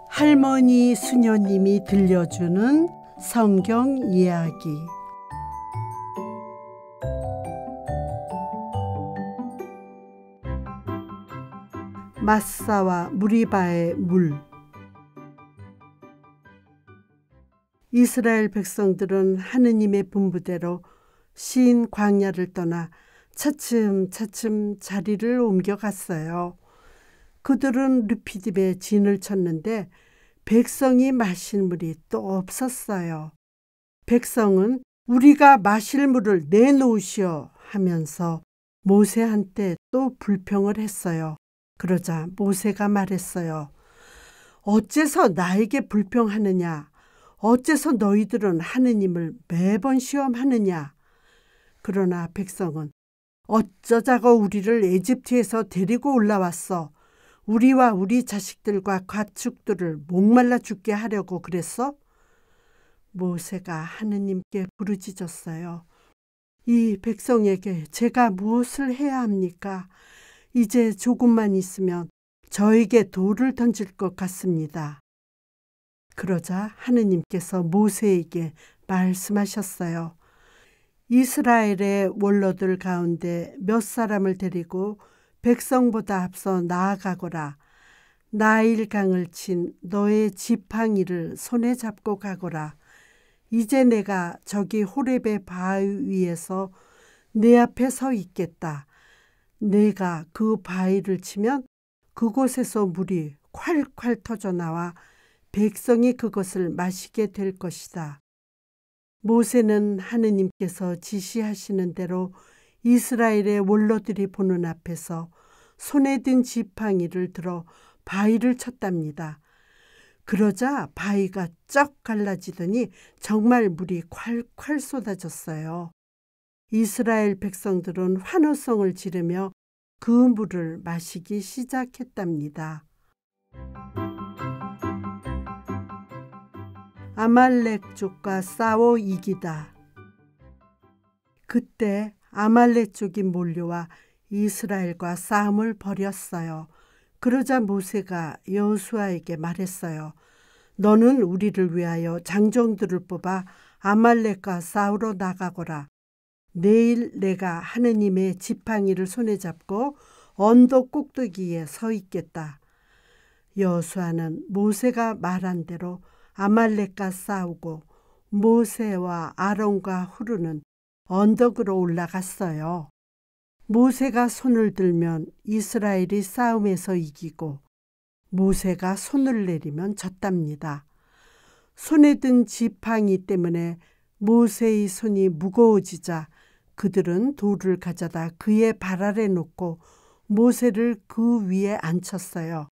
할머니 수녀님이 들려주는 성경 이야기. 마사와 무리바의 물. 이스라엘 백성들은 하느님의 분부대로 신 광야를 떠나 차츰차츰 자리를 옮겨갔어요. 그들은 르피딤에 진을 쳤는데 백성이 마실 물이 또 없었어요. 백성은 우리가 마실 물을 내놓으시오 하면서 모세한테 또 불평을 했어요. 그러자 모세가 말했어요. 어째서 나에게 불평하느냐? 어째서 너희들은 하느님을 매번 시험하느냐? 그러나 백성은 어쩌자고 우리를 에집트에서 데리고 올라왔어? 우리와 우리 자식들과 가축들을 목말라 죽게 하려고 그랬어? 모세가 하느님께 부르짖었어요. 이 백성에게 제가 무엇을 해야 합니까? 이제 조금만 있으면 저에게 돌을 던질 것 같습니다. 그러자 하느님께서 모세에게 말씀하셨어요. 이스라엘의 원로들 가운데 몇 사람을 데리고 백성보다 앞서 나아가거라. 나일강을 친 너의 지팡이를 손에 잡고 가거라. 이제 내가 저기 호렙의 바위 위에서 내 앞에 서 있겠다. 내가 그 바위를 치면 그곳에서 물이 콸콸 터져나와 백성이 그것을 마시게 될 것이다. 모세는 하느님께서 지시하시는 대로 이스라엘의 원로들이 보는 앞에서 손에 든 지팡이를 들어 바위를 쳤답니다. 그러자 바위가 쩍 갈라지더니 정말 물이 콸콸 쏟아졌어요. 이스라엘 백성들은 환호성을 지르며 그 물을 마시기 시작했답니다. 아말렉족과 싸워 이기다. 그때 아말렉족이 몰려와 이스라엘과 싸움을 벌였어요. 그러자 모세가 여호수아에게 말했어요. 너는 우리를 위하여 장정들을 뽑아 아말렉과 싸우러 나가거라. 내일 내가 하느님의 지팡이를 손에 잡고 언덕 꼭대기에 서 있겠다. 여호수아는 모세가 말한 대로 아말렉과 싸우고 모세와 아론과 후르는 언덕으로 올라갔어요. 모세가 손을 들면 이스라엘이 싸움에서 이기고 모세가 손을 내리면 졌답니다. 손에 든 지팡이 때문에 모세의 손이 무거워지자 그들은 돌을 가져다 그의 발 아래 놓고 모세를 그 위에 앉혔어요.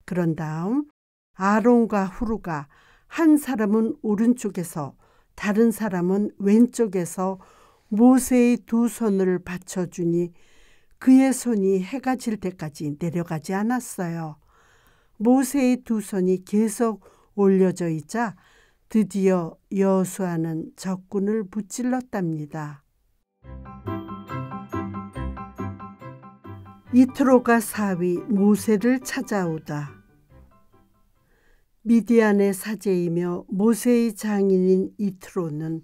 그런 다음 아론과 후르가 한 사람은 오른쪽에서 다른 사람은 왼쪽에서 모세의 두 손을 받쳐주니 그의 손이 해가 질 때까지 내려가지 않았어요. 모세의 두 손이 계속 올려져 있자 드디어 여호수아는 적군을 무찔렀답니다. 이트로가 사위 모세를 찾아오다. 미디안의 사제이며 모세의 장인인 이트로는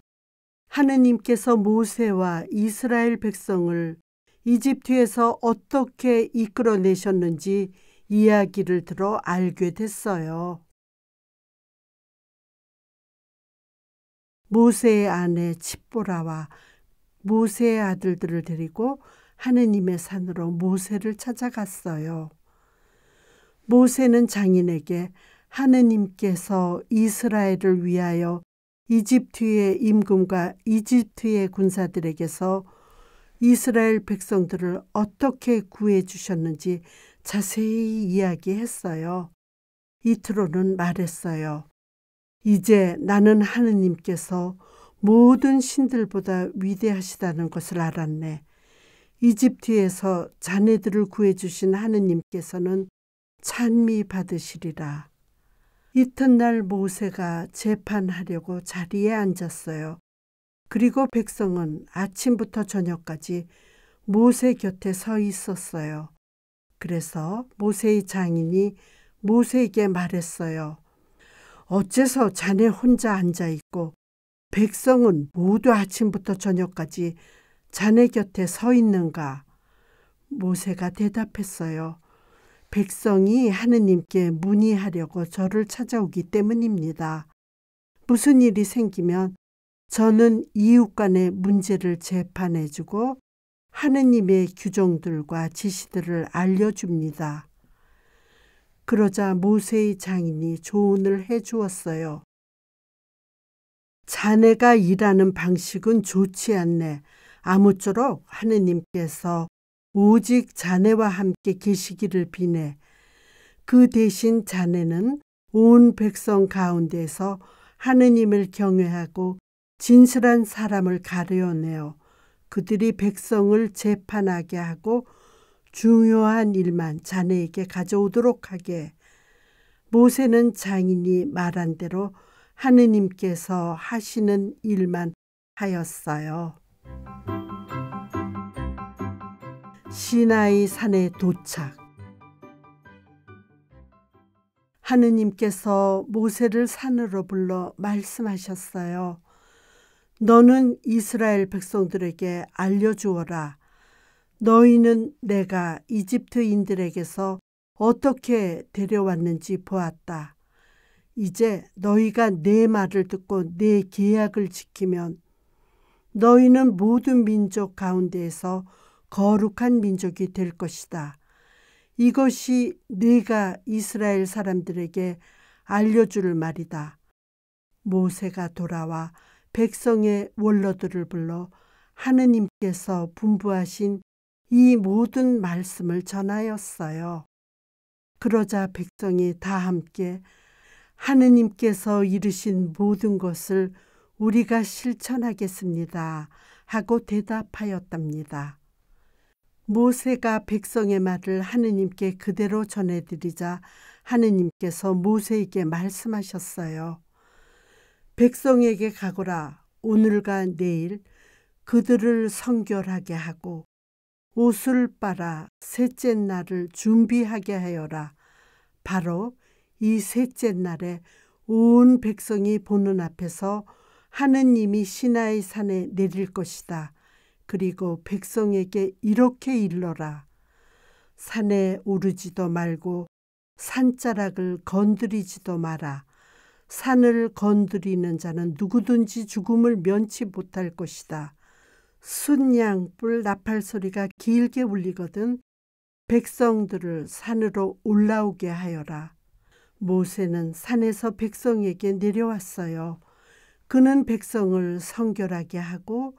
하느님께서 모세와 이스라엘 백성을 이집트에서 어떻게 이끌어내셨는지 이야기를 들어 알게 됐어요. 모세의 아내 칩보라와 모세의 아들들을 데리고 하느님의 산으로 모세를 찾아갔어요. 모세는 장인에게 하느님께서 이스라엘을 위하여 이집트의 임금과 이집트의 군사들에게서 이스라엘 백성들을 어떻게 구해 주셨는지 자세히 이야기했어요. 이트로는 말했어요. 이제 나는 하느님께서 모든 신들보다 위대하시다는 것을 알았네. 이집트에서 자네들을 구해주신 하느님께서는 찬미 받으시리라. 이튿날 모세가 재판하려고 자리에 앉았어요. 그리고 백성은 아침부터 저녁까지 모세 곁에 서 있었어요. 그래서 모세의 장인이 모세에게 말했어요. 어째서 자네 혼자 앉아있고 백성은 모두 아침부터 저녁까지 자네 곁에 서 있는가? 모세가 대답했어요. 백성이 하느님께 문의하려고 저를 찾아오기 때문입니다. 무슨 일이 생기면 저는 이웃 간의 문제를 재판해주고 하느님의 규정들과 지시들을 알려줍니다. 그러자 모세의 장인이 조언을 해주었어요. 자네가 일하는 방식은 좋지 않네. 아무쪼록 하느님께서 오직 자네와 함께 계시기를 비네. 그 대신 자네는 온 백성 가운데서 하느님을 경외하고 진실한 사람을 가려내어 그들이 백성을 재판하게 하고 중요한 일만 자네에게 가져오도록 하게. 모세는 장인이 말한 대로 하느님께서 하시는 일만 하였어요. 시나이 산에 도착. 하느님께서 모세를 산으로 불러 말씀하셨어요. 너는 이스라엘 백성들에게 알려주어라. 너희는 내가 이집트인들에게서 어떻게 데려왔는지 보았다. 이제 너희가 내 말을 듣고 내 계약을 지키면 너희는 모든 민족 가운데에서 거룩한 민족이 될 것이다. 이것이 네가 이스라엘 사람들에게 알려줄 말이다. 모세가 돌아와 백성의 원로들을 불러 하느님께서 분부하신 이 모든 말씀을 전하였어요. 그러자 백성이 다 함께 하느님께서 이르신 모든 것을 우리가 실천하겠습니다 하고 대답하였답니다. 모세가 백성의 말을 하느님께 그대로 전해드리자 하느님께서 모세에게 말씀하셨어요. 백성에게 가거라. 오늘과 내일 그들을 성결하게 하고 옷을 빨아 셋째 날을 준비하게 하여라. 바로 이 셋째 날에 온 백성이 보는 앞에서 하느님이 시나이 산에 내릴 것이다. 그리고 백성에게 이렇게 일러라. 산에 오르지도 말고 산자락을 건드리지도 마라. 산을 건드리는 자는 누구든지 죽음을 면치 못할 것이다. 순양불 나팔 소리가 길게 울리거든 백성들을 산으로 올라오게 하여라. 모세는 산에서 백성에게 내려왔어요. 그는 백성을 성결하게 하고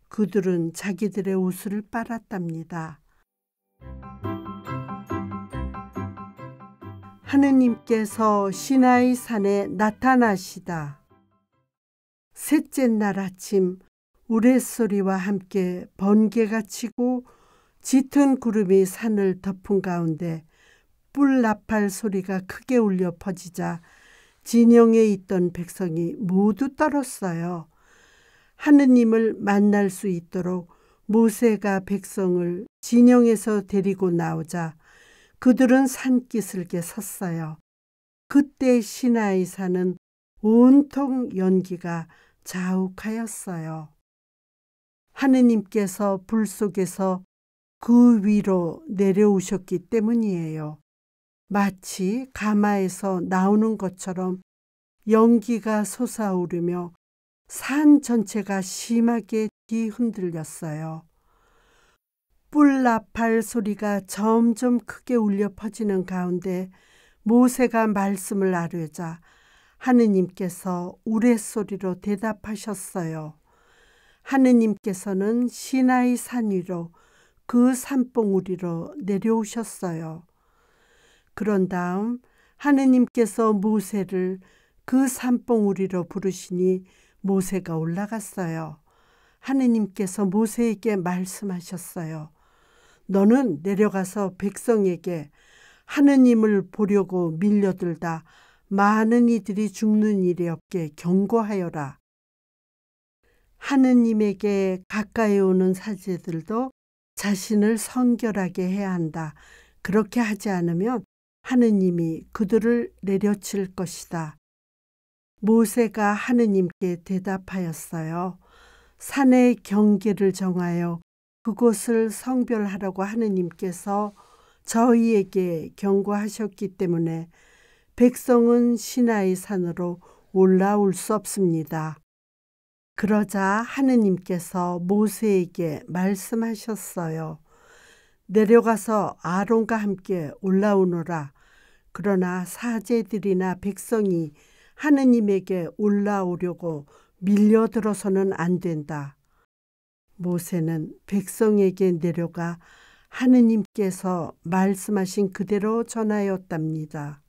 그들은 자기들의 옷을 빨았답니다. 하느님께서 시나이 산에 나타나시다. 셋째 날 아침 우레소리와 함께 번개가 치고 짙은 구름이 산을 덮은 가운데 뿔나팔 소리가 크게 울려 퍼지자 진영에 있던 백성이 모두 떨었어요. 하느님을 만날 수 있도록 모세가 백성을 진영에서 데리고 나오자 그들은 산기슭에 섰어요. 그때 시나이 산은 온통 연기가 자욱하였어요. 하느님께서 불 속에서 그 위로 내려오셨기 때문이에요. 마치 가마에서 나오는 것처럼 연기가 솟아오르며 산 전체가 심하게 뒤흔들렸어요. 뿔나팔 소리가 점점 크게 울려 퍼지는 가운데 모세가 말씀을 아뢰자 하느님께서 우레소리로 대답하셨어요. 하느님께서는 시나이 산 위로 그 산봉우리로 내려오셨어요. 그런 다음 하느님께서 모세를 그 산봉우리로 부르시니 모세가 올라갔어요. 하느님께서 모세에게 말씀하셨어요. 너는 내려가서 백성에게 하느님을 보려고 밀려들다 많은 이들이 죽는 일이 없게 경고하여라. 하느님에게 가까이 오는 사제들도 자신을 성결하게 해야 한다. 그렇게 하지 않으면 하느님이 그들을 내려칠 것이다. 모세가 하느님께 대답하였어요. 산의 경계를 정하여 그곳을 성별하라고 하느님께서 저희에게 경고하셨기 때문에 백성은 시나이 산으로 올라올 수 없습니다. 그러자 하느님께서 모세에게 말씀하셨어요. 내려가서 아론과 함께 올라오너라. 그러나 사제들이나 백성이 하느님에게 올라오려고 밀려들어서는 안 된다. 모세는 백성에게 내려가 하느님께서 말씀하신 그대로 전하였답니다.